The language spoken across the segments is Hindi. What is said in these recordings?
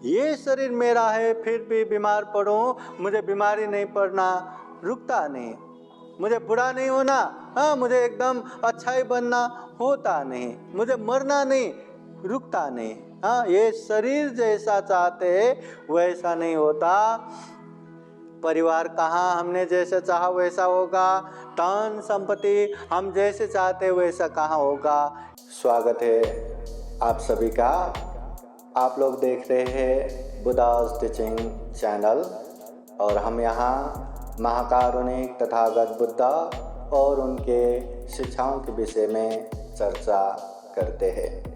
ये शरीर मेरा है, फिर भी बीमार पड़ूं, मुझे बीमारी नहीं पड़ना, रुकता नहीं। मुझे बुरा नहीं होना, हाँ मुझे एकदम अच्छा ही बनना, होता नहीं। मुझे मरना नहीं, रुकता नहीं। हाँ, ये शरीर जैसा चाहते वैसा नहीं होता। परिवार कहाँ हमने जैसे चाहा वैसा होगा, धन संपत्ति हम जैसे चाहते वैसा कहाँ होगा। स्वागत है आप सभी का। आप लोग देख रहे हैं बुद्धास टीचिंग चैनल, और हम यहाँ महाकारुणिक तथागत बुद्ध और उनके शिक्षाओं के विषय में चर्चा करते हैं।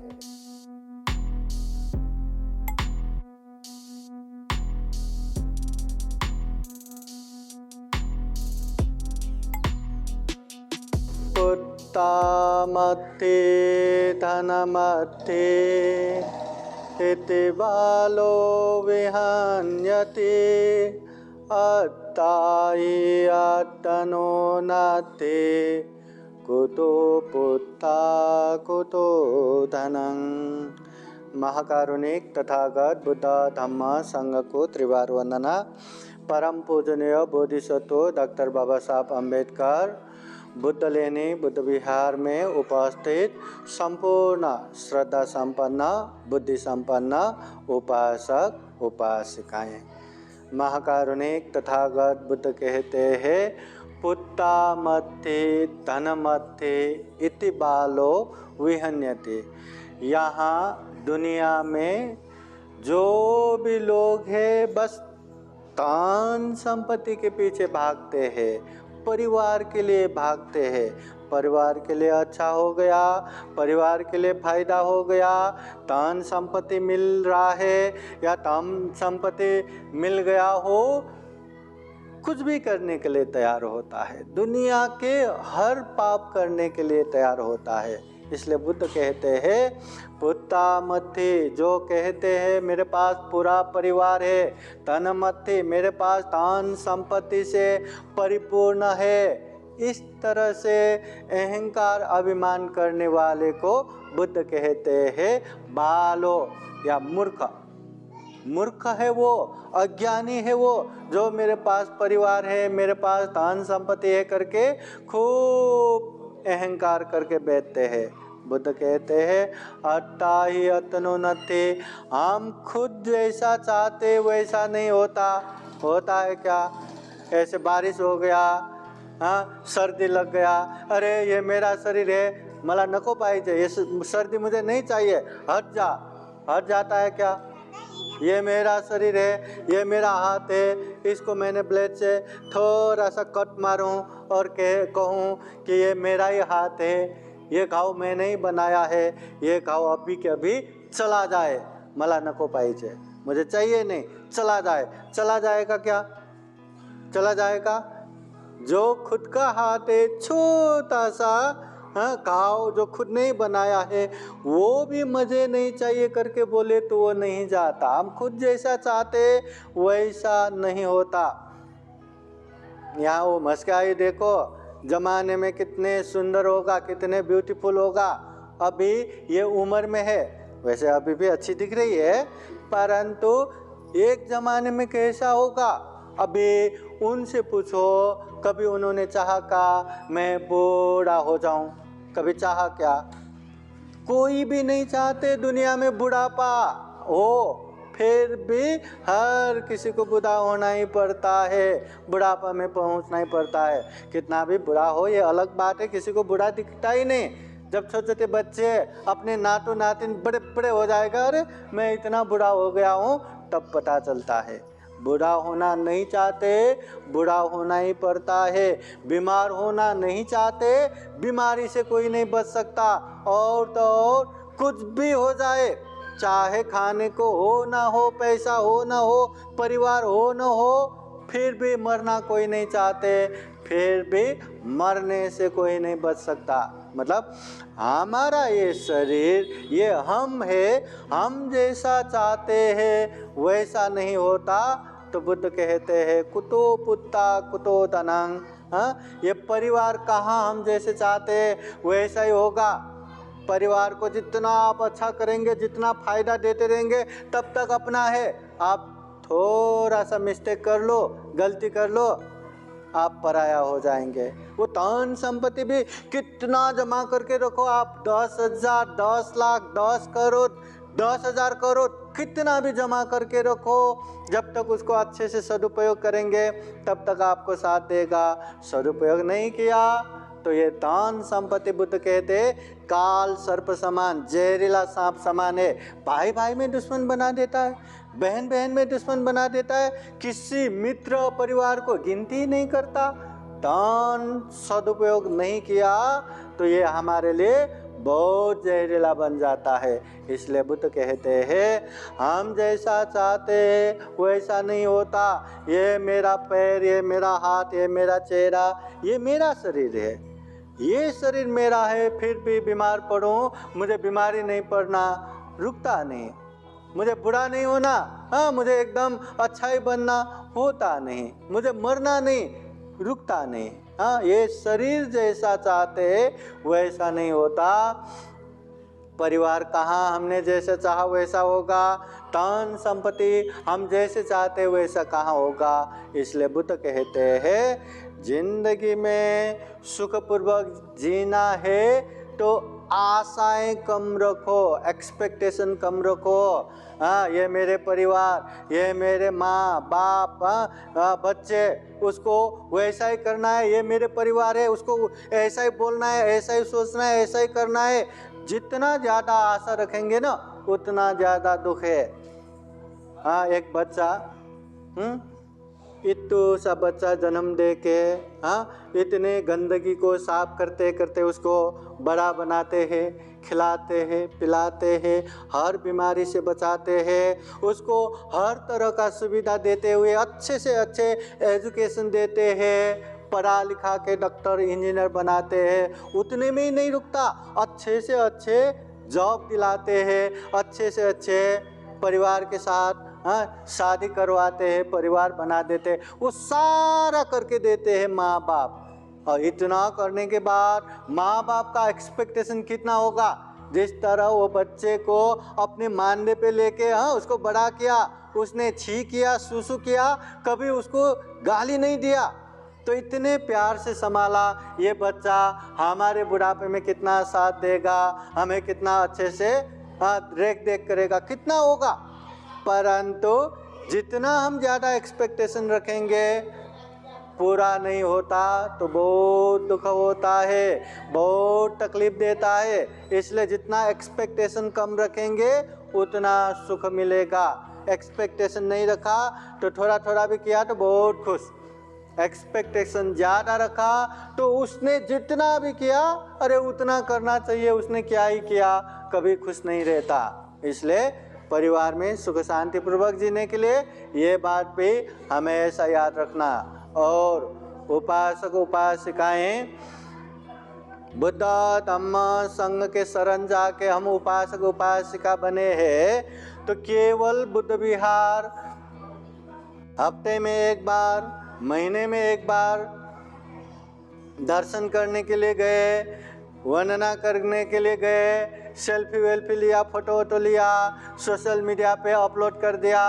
पुत्तामत्ते धनमत्ते इति बालो विहन्यते अत्तायि अत्तनो नत्ते कुतो पुत्ता कुतो धनं। महाकारुणिक तथागत बुद्ध धम्म संघ को त्रिवार वंदना। परम पूजनीय बोधिसत्व डॉक्टर बाबा साहब अम्बेडकर बुद्ध लेनी बुद्ध विहार में उपस्थित संपूर्ण श्रद्धा संपन्न बुद्धि संपन्न उपासक उपासिकाएं। महाकारुणिक तथागत बुद्ध कहते हैं, पुत्ता मत्थे धन मत्थे इति बालो विहन्यते। यहाँ दुनिया में जो भी लोग हैं बस धन संपत्ति के पीछे भागते हैं, परिवार के लिए भागते हैं। परिवार के लिए अच्छा हो गया, परिवार के लिए फायदा हो गया, धन संपत्ति मिल रहा है या धन संपत्ति मिल गया हो, कुछ भी करने के लिए तैयार होता है। दुनिया के हर पाप करने के लिए तैयार होता है। इसलिए बुद्ध कहते हैं, पुत्ता मत्थे, जो कहते हैं मेरे पास पूरा परिवार है, धन मत्थे, मेरे पास धन संपत्ति से परिपूर्ण है, इस तरह से अहंकार अभिमान करने वाले को बुद्ध कहते हैं बालो या मूर्ख। मूर्ख है वो, अज्ञानी है वो, जो मेरे पास परिवार है, मेरे पास धन संपत्ति है करके खूब अहंकार करके बैठते हैं। बुद्ध कहते हैं, अत्ता ही अतनो नत्थे, हम खुद जैसा चाहते वैसा नहीं होता। होता है क्या? ऐसे बारिश हो गया, हाँ सर्दी लग गया, अरे ये मेरा शरीर है, मला नको पाहिजे, ये सर्दी मुझे नहीं चाहिए, हट जा। हट जाता है क्या? ये मेरा शरीर है, ये मेरा हाथ है, इसको मैंने ब्लेड से थोड़ा सा कट मारूं और कहूँ कि ये मेरा ही हाथ है, ये घाव मैंने ही बनाया है, ये घाव अभी के अभी चला जाए, मला नको पाहिजे, मुझे चाहिए नहीं, चला जाए। चला जाएगा क्या? चला जाएगा। जो खुद का हाथ है, छोटा सा घाव जो खुद नहीं बनाया है, वो भी मुझे नहीं चाहिए करके बोले तो वो नहीं जाता। हम खुद जैसा चाहते वैसा नहीं होता। यहाँ वो मस्काई देखो, जमाने में कितने सुंदर होगा, कितने ब्यूटीफुल होगा, अभी ये उम्र में है, वैसे अभी भी अच्छी दिख रही है, परंतु एक जमाने में कैसा होगा अभी उनसे पूछो, कभी उन्होंने चाहा का मैं बूढ़ा हो जाऊं? कभी चाहा क्या? कोई भी नहीं चाहते दुनिया में बुढ़ापा हो, फिर भी हर किसी को बूढ़ा होना ही पड़ता है, बुढ़ापा में पहुंचना ही पड़ता है। कितना भी बुढ़ा हो ये अलग बात है, किसी को बुढ़ा दिखता ही नहीं। जब छोटे छोटे बच्चे अपने नातू नातिन बड़े बड़े हो जाएगा, अरे मैं इतना बुढ़ा हो गया हूँ, तब पता चलता है। बूढ़ा होना नहीं चाहते, बूढ़ा होना ही पड़ता है। बीमार होना नहीं चाहते, बीमारी से कोई नहीं बच सकता। और तो और कुछ भी हो जाए, चाहे खाने को हो ना हो, पैसा हो ना हो, परिवार हो ना हो, फिर भी मरना कोई नहीं चाहते, फिर भी मरने से कोई नहीं बच सकता। मतलब हमारा ये शरीर, ये हम है, हम जैसा चाहते हैं वैसा नहीं होता। तो बुद्ध कहते हैं, कुतो पुत्ता कुतो धनं। हाँ, ये परिवार कहाँ हम जैसे चाहते हैं वैसा ही होगा। परिवार को जितना आप अच्छा करेंगे, जितना फायदा देते रहेंगे, तब तक अपना है। आप थोड़ा सा मिस्टेक कर लो, गलती कर लो, आप पराया हो जाएंगे। वो धन संपत्ति भी कितना जमा करके रखो आप, 10,000, 10 लाख, 10 करोड़, 10,000 करोड़, कितना भी जमा करके रखो, जब तक उसको अच्छे से सदुपयोग करेंगे तब तक आपको साथ देगा। सदुपयोग नहीं किया तो ये धन संपत्ति, बुद्ध कहते काल सर्प समान, जहरीला सांप समान है। भाई भाई में दुश्मन बना देता है, बहन बहन में दुश्मन बना देता है, किसी मित्र परिवार को गिनती नहीं करता। धन सदुपयोग नहीं किया तो ये हमारे लिए बहुत जहरीला बन जाता है। इसलिए बुद्ध कहते हैं हम जैसा चाहते हैं वैसा नहीं होता। ये मेरा पैर, ये मेरा हाथ, ये मेरा चेहरा, ये मेरा शरीर है, ये शरीर मेरा है, फिर भी बीमार पड़ूं, मुझे बीमारी नहीं पड़ना, रुकता नहीं। मुझे बुरा नहीं होना, हाँ, मुझे एकदम अच्छा ही बनना, होता नहीं। मुझे मरना नहीं, रुकता नहीं। हाँ, ये शरीर जैसा चाहते वैसा नहीं होता। परिवार कहाँ हमने जैसे चाहा वैसा होगा, धन संपत्ति हम जैसे चाहते वैसा कहाँ होगा। इसलिए बुद्ध कहते हैं जिंदगी में सुखपूर्वक जीना है तो आशाएं कम रखो, एक्सपेक्टेशन कम रखो। हाँ, ये मेरे परिवार, ये मेरे माँ बाप, बच्चे, उसको वैसा ही करना है, ये मेरे परिवार है, उसको ऐसा ही बोलना है, ऐसा ही सोचना है, ऐसा ही करना है। जितना ज़्यादा आशा रखेंगे ना उतना ज़्यादा दुख है। हाँ, एक बच्चा इतू सा बच्चा जन्म दे के, हाँ, इतने गंदगी को साफ करते करते उसको बड़ा बनाते हैं, खिलाते हैं, पिलाते हैं, हर बीमारी से बचाते हैं, उसको हर तरह का सुविधा देते हुए अच्छे से अच्छे एजुकेशन देते हैं, पढ़ा लिखा के डॉक्टर इंजीनियर बनाते हैं। उतने में ही नहीं रुकता, अच्छे से अच्छे जॉब दिलाते हैं, अच्छे से अच्छे परिवार के साथ, हाँ, शादी करवाते हैं, परिवार बना देते हैं। वो सारा करके देते हैं माँ बाप। और इतना करने के बाद माँ बाप का एक्सपेक्टेशन कितना होगा। जिस तरह वो बच्चे को अपने मानने पे लेके, हाँ, उसको बड़ा किया, उसने छी किया, सुसु किया, कभी उसको गाली नहीं दिया, तो इतने प्यार से संभाला। ये बच्चा हमारे बुढ़ापे में कितना साथ देगा, हमें कितना अच्छे से रेख देख करेगा, कितना होगा। परंतु जितना हम ज़्यादा एक्सपेक्टेशन रखेंगे पूरा नहीं होता तो बहुत दुख होता है, बहुत तकलीफ देता है। इसलिए जितना एक्सपेक्टेशन कम रखेंगे उतना सुख मिलेगा। एक्सपेक्टेशन नहीं रखा तो थोड़ा थोड़ा भी किया तो बहुत खुश, एक्सपेक्टेशन ज़्यादा रखा तो उसने जितना भी किया, अरे उतना करना चाहिए, उसने क्या ही किया, कभी खुश नहीं रहता। इसलिए परिवार में सुख शांति पूर्वक जीने के लिए ये बात भी हमेशा याद रखना। और उपासक उपासिकाएं बुद्ध धम्म संघ के शरण जाके हम उपासक उपासिका बने हैं तो केवल बुद्ध विहार हफ्ते में एक बार, महीने में एक बार दर्शन करने के लिए गए, वंदना करने के लिए गए, सेल्फी वेल्फी लिया, फोटो वोटो लिया, सोशल मीडिया पे अपलोड कर दिया,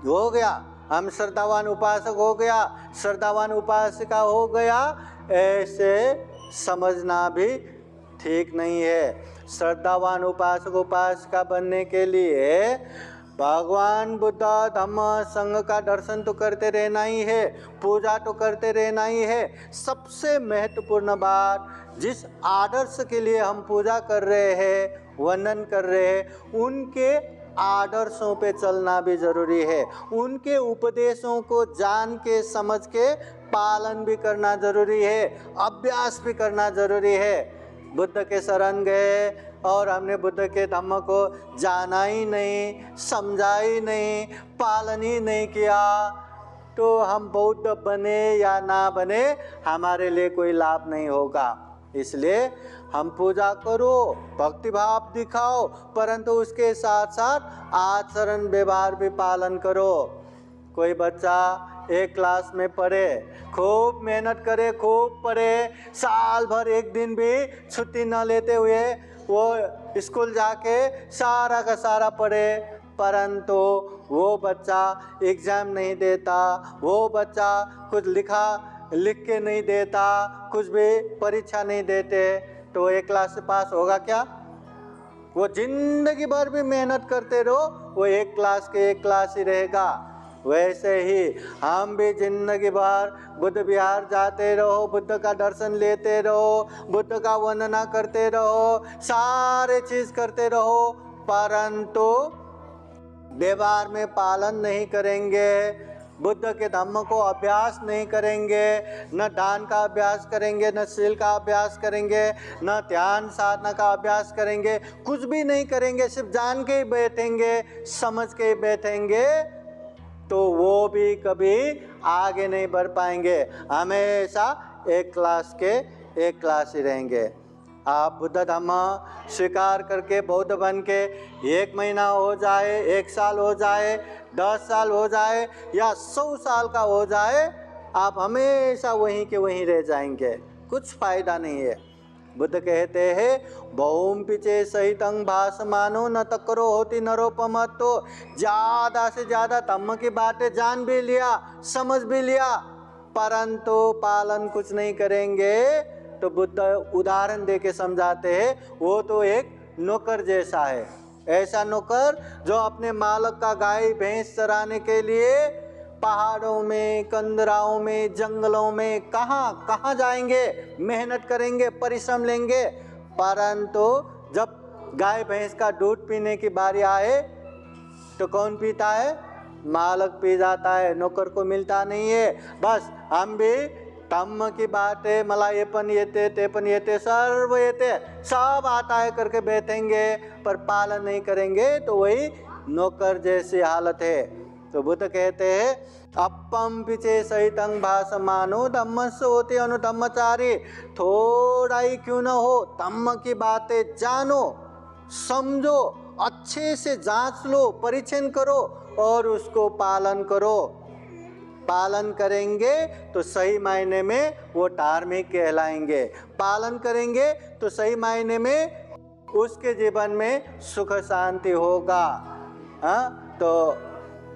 हो गया, हम श्रद्धावान उपासक हो गया, श्रद्धावान उपासिका हो गया, ऐसे समझना भी ठीक नहीं है। श्रद्धावान उपासक उपासिका बनने के लिए भगवान बुद्ध धम्म संघ का दर्शन तो करते रहना ही है, पूजा तो करते रहना ही है। सबसे महत्वपूर्ण बात, जिस आदर्श के लिए हम पूजा कर रहे हैं, वंदन कर रहे हैं, उनके आदर्शों पे चलना भी जरूरी है। उनके उपदेशों को जान के समझ के पालन भी करना जरूरी है, अभ्यास भी करना जरूरी है। बुद्ध के शरण गए और हमने बुद्ध के धम्म को जाना ही नहीं, समझा ही नहीं, पालन ही नहीं किया तो हम बौद्ध बने या ना बने हमारे लिए कोई लाभ नहीं होगा। इसलिए हम पूजा करो, भक्ति भाव दिखाओ, परंतु उसके साथ साथ आचरण व्यवहार भी पालन करो। कोई बच्चा एक क्लास में पढ़े, खूब मेहनत करे, खूब पढ़े, साल भर एक दिन भी छुट्टी न लेते हुए वो स्कूल जाके सारा का सारा पढ़े, परंतु वो बच्चा एग्ज़ाम नहीं देता, वो बच्चा कुछ लिख के नहीं देता, कुछ भी परीक्षा नहीं देते, तो एक क्लास से पास होगा क्या? वो जिंदगी भर भी मेहनत करते रहो, वो एक क्लास ही रहेगा। वैसे ही हम भी जिंदगी भर बुद्ध विहार जाते रहो, बुद्ध का दर्शन लेते रहो, बुद्ध का वंदना करते रहो, सारे चीज करते रहो, परंतु व्यवहार में पालन नहीं करेंगे, बुद्ध के धम्म को अभ्यास नहीं करेंगे, न दान का अभ्यास करेंगे, न शील का अभ्यास करेंगे, न ध्यान साधना का अभ्यास करेंगे, कुछ भी नहीं करेंगे, सिर्फ जान के ही बैठेंगे, समझ के ही बैठेंगे, तो वो भी कभी आगे नहीं बढ़ पाएंगे, हमेशा एक क्लास ही रहेंगे। आप बुद्ध धम्म स्वीकार करके बौद्ध बन के 1 महीना हो जाए, 1 साल हो जाए, 10 साल हो जाए या 100 साल का हो जाए, आप हमेशा वहीं के वहीं रह जाएंगे, कुछ फायदा नहीं है। बुद्ध कहते हैं बहुम पिचे सहितं भासमानो न तकरो होती नरोपमत, तो ज़्यादा से ज़्यादा धम्म की बातें जान भी लिया, समझ भी लिया, परंतु पालन कुछ नहीं करेंगे, तो बुद्ध उदाहरण दे के समझाते हैं वो तो एक नौकर जैसा है। ऐसा नौकर जो अपने मालिक का गाय भैंस चराने के लिए पहाड़ों में, कंदराओं में, जंगलों में कहाँ जाएंगे, मेहनत करेंगे, परिश्रम लेंगे, परंतु जब गाय भैंस का दूध पीने की बारी आए तो कौन पीता है? मालिक पी जाता है, नौकर को मिलता नहीं है। बस हम भी धम्म की बातें मला ये पण येते, ते पण येते, सर्व येते, सब आता है करके बैठेंगे, पर पालन नहीं करेंगे, तो वही नौकर जैसी हालत है। तो बुद्ध कहते हैं अपम पिछे सहितं भासमानो धम्मस्य होते अनुधम्मचारी, थोड़ा ही क्यों न हो धम्म की बातें जानो, समझो, अच्छे से जांच लो, परीक्षण करो और उसको पालन करो। पालन करेंगे तो सही मायने में वो धार्मिक कहलाएंगे, पालन करेंगे तो सही मायने में उसके जीवन में सुख शांति होगा। हाँ, तो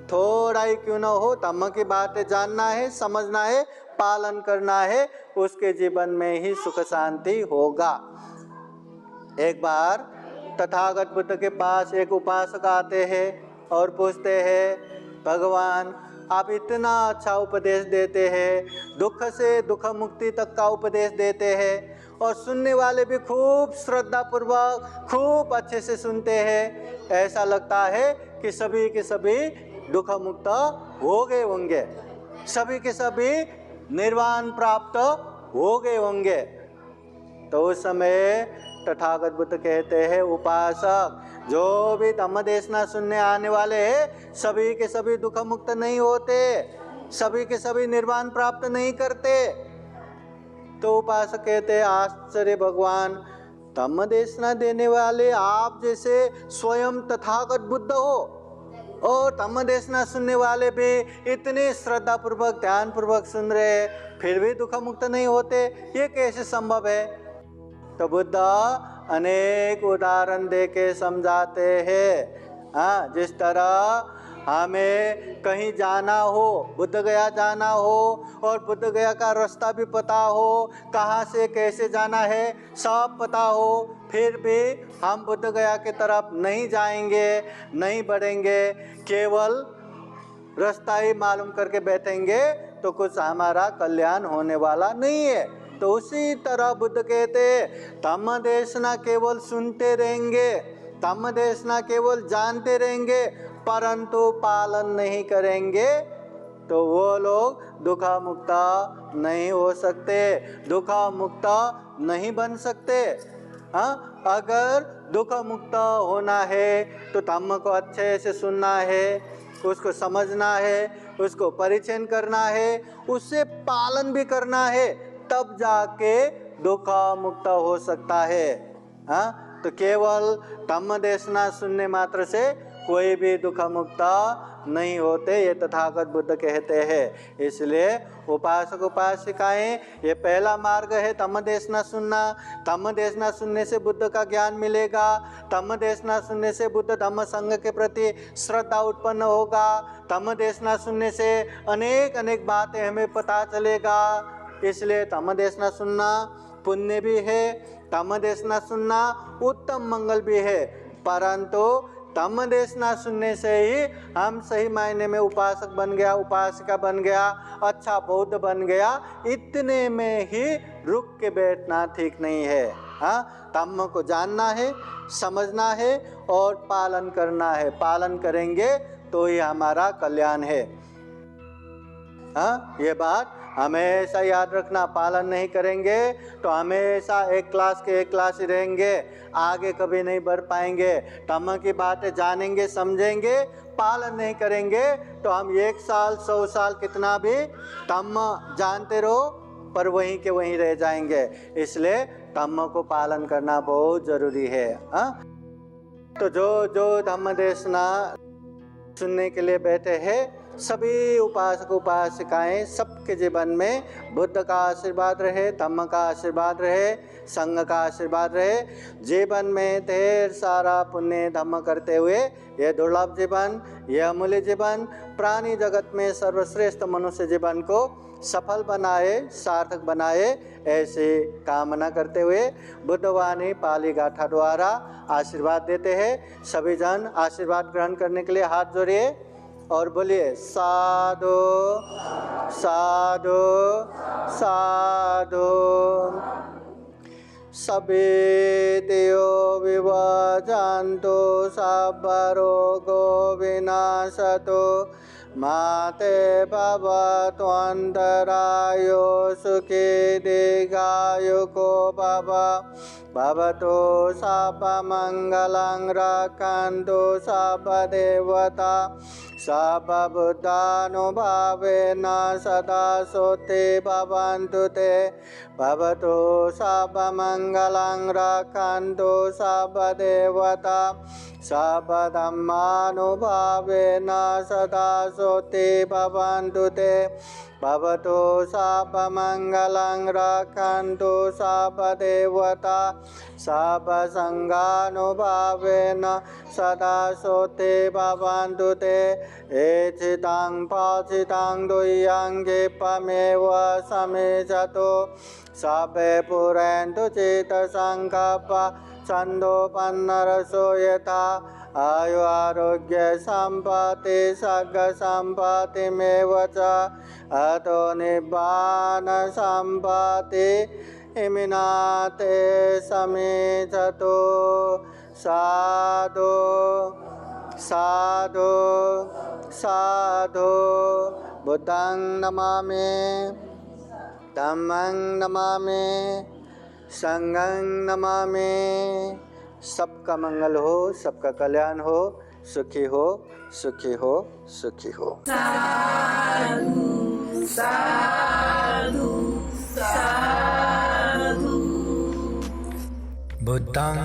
थोड़ा ही क्यों न हो धम्म की बातें जानना है, समझना है, पालन करना है, उसके जीवन में ही सुख शांति होगा। एक बार तथागत बुद्ध के पास एक उपासक आते हैं और पूछते हैं भगवान आप इतना अच्छा उपदेश देते हैं, दुख से दुख मुक्ति तक का उपदेश देते हैं, और सुनने वाले भी खूब श्रद्धा पूर्वक खूब अच्छे से सुनते हैं, ऐसा लगता है कि सभी के सभी दुख मुक्त हो गए होंगे, सभी के सभी निर्वाण प्राप्त हो गए होंगे। तो उस समय तथागत बुद्ध कहते हैं उपासक जो भी धम्म देशना सुनने आने वाले हैं सभी के सभी दुख मुक्त नहीं होते, सभी के सभी निर्वाण प्राप्त नहीं करते। तो उपासक कहते आश्चर्य भगवान, धम्म देशना देने वाले आप जैसे स्वयं तथागत बुद्ध हो और धम्म देशना सुनने वाले भी इतने श्रद्धा पूर्वक ध्यान पूर्वक सुन रहे, फिर भी दुख मुक्त नहीं होते, ये कैसे संभव है? तो बुद्ध अनेक उदाहरण दे के समझाते हैं। हाँ, जिस तरह हमें कहीं जाना हो, बुद्ध गया जाना हो और बुद्ध गया का रास्ता भी पता हो, कहाँ से कैसे जाना है सब पता हो, फिर भी हम बुद्ध गया की तरफ नहीं जाएंगे, नहीं बढ़ेंगे, केवल रास्ता ही मालूम करके बैठेंगे, तो कुछ हमारा कल्याण होने वाला नहीं है। तो उसी तरह बुद्ध कहते धम्म देशना केवल सुनते रहेंगे, धम्म देशना केवल जानते रहेंगे, परंतु पालन नहीं करेंगे, तो वो लोग दुख मुक्त नहीं हो सकते, दुख मुक्त नहीं बन सकते। हाँ, अगर दुख मुक्त होना है तो धम्म को अच्छे से सुनना है, उसको समझना है, उसको परीक्षण करना है, उससे पालन भी करना है, तब जाके दुख मुक्त हो सकता है। हाँ, तो केवल धम्म देशना सुनने मात्र से कोई भी दुख मुक्ता नहीं होते, ये तथागत बुद्ध कहते हैं। इसलिए उपासक उपासिकाएं, ये पहला मार्ग है तम देशना सुनना। तम देशना सुनने से बुद्ध का ज्ञान मिलेगा। तम देशना सुनने से बुद्ध धम्म संघ के प्रति श्रद्धा उत्पन्न होगा। तम देशना सुनने से अनेक अनेक बातें हमें पता चलेगा। इसलिए तम देशना सुनना पुण्य भी है, तम देशना सुनना उत्तम मंगल भी है। परंतु तम देशना सुनने से ही हम सही मायने में उपासक बन गया, उपासिका बन गया, अच्छा बौद्ध बन गया, इतने में ही रुक के बैठना ठीक नहीं है। हाँ, तम को जानना है, समझना है और पालन करना है। पालन करेंगे तो ही हमारा कल्याण है। हाँ, ये बात हमेशा याद रखना। पालन नहीं करेंगे तो हमेशा एक क्लास के एक क्लास ही रहेंगे, आगे कभी नहीं बढ़ पाएंगे। धम्म की बातें जानेंगे, समझेंगे, पालन नहीं करेंगे तो हम 1 साल 100 साल कितना भी धम्म जानते रहो पर वहीं के वहीं रह जाएंगे। इसलिए धम्म को पालन करना बहुत जरूरी है। हाँ, तो जो धम्म देशना सुनने के लिए बैठे हैं, सभी उपासक उपासिकाएं, सबके जीवन में बुद्ध का आशीर्वाद रहे, धम्म का आशीर्वाद रहे, संघ का आशीर्वाद रहे। जीवन में ढेर सारा पुण्य धम्म करते हुए यह दुर्लभ जीवन, यह अमूल्य जीवन, प्राणी जगत में सर्वश्रेष्ठ मनुष्य जीवन को सफल बनाए, सार्थक बनाए, ऐसी कामना करते हुए बुद्धवाणी पाली गाथा द्वारा आशीर्वाद देते हैं। सभी जन आशीर्वाद ग्रहण करने के लिए हाथ जोड़िए और बोलिए साधु साधु साधु। सभी देयो विभाजन्तु सर्वरोगो विनाशतु माते भवतु अन्तरायो सुखी दीर्घायुको भव। भवतु सर्वमङ्गलं रक्षन्तु सर्वदेवता सर्वबुद्धानुभावेन सदा सोते भवन्तु ते। भवतु सर्वमङ्गलं रक्षन्तु सर्वदेवता सर्वधर्मानुभावेन सदा सोते भवन्तु ते। भवतु सर्वमङ्गलं रक्षन्तु सर्वदेवता सर्वसङ्गानुभावेन सदा सोते भवन्तु ते। एचितं पाचितं दुह्यं क्षिपमेव समेचतो सर्वे पुरन्तु चित्तसङ्कल्पा छन्दोपन्नरसो यथा। आयु आरोग्य सम्पत्ति सर्ग सम्पत्तिमेव च अतो निब्बान सम्पत्ति इमिनाते समेचतो। साधु साधु साधु। बुद्धं नमामि, धम्मं नमामि, संघं नमामि। सबका मंगल हो, सबका कल्याण हो, सुखी हो, सुखी हो, सुखी हो। साधु साधु साधु। बुद्धं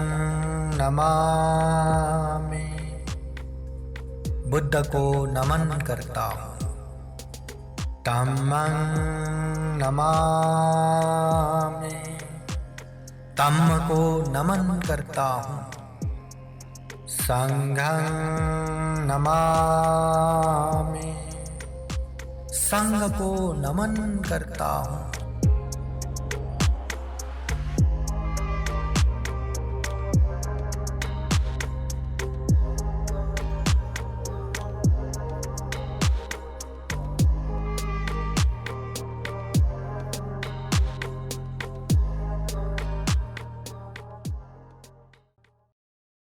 नमामि, बुद्ध को नमन करता हूँ। धम्मं नमामि, धम्म को नमन करता हूँ। संघं नमामि, संघ को नमन करता हूँ।